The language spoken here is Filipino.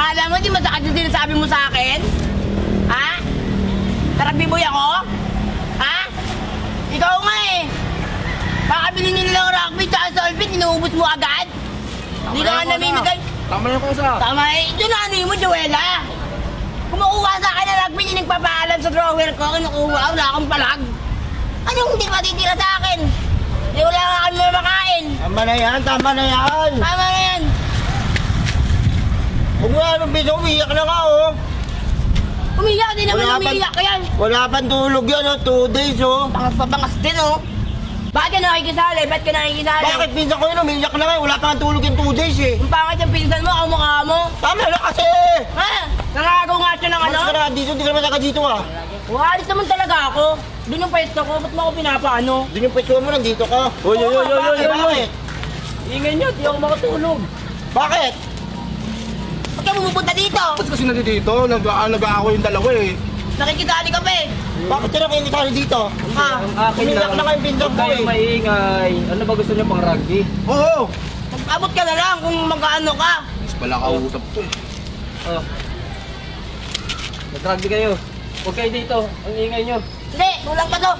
Akala mo, di masakit yung sinasabi mo sa akin? Ha? Tarabiboy ako? Ha? Ikaw nga eh. Kakabili nyo nilang rugby tsaka solvent, inuubos mo agad? Hindi ka nga namimigay. Tama na yung kausap. Tama eh. Ito na ano mo, Joella. Kumukuha sa akin ng rugby, yung nagpapaalam sa drawer ko, kinukuha, wala akong palag. Anong hindi matitira sa akin? Di wala nga kami makain. Tama na yan, tama na yan. Tama na yan. Huwag mo yan, Biso, umiyak na ka, oh. Umiyak din naman, Wala pa- umiyak ka yan. Wala pang tulog yan, oh. 2 days, oh. Bangas pa bangas din, oh. Bakit ka nakikisali? Ba't ka nakikisali? Bakit pinsan ko yun, umiyak na nga, wala pang tulog yung 2 days, eh. Yung pangit yung pinsan mo, ang mukha mo. Tama na kasi! Ha? Nangagaw nga siya ng ano? Mas ka na dito, di ka naman saka dito, ah. Waalis naman talaga ako. Doon yung pwesto ko, ba't mo ako pinapaano? Doon yung pwesto mo, nandito ka. Uy, uy, uy, uy, uy, uy. Bakit? Ingay nyo, di ako makatulog. Bakit? Ba't ka pumupunta dito? Ba't kasi nandito? Nag-aako yung dalawa eh. Nakikisali ka pa eh. Bakit ka na kayo nisali dito? Ha? Umiyak na kayong pinsan ko, eh. maingay. Ano ba gusto niyo pang rugby? Oo! Abot ka na lang kung magkaano ka. Mas pala kausap ko. Oh. Mag-rugby kayo. Huwag kayo dito. Ang ingay nyo. Hindi, kulang pa to.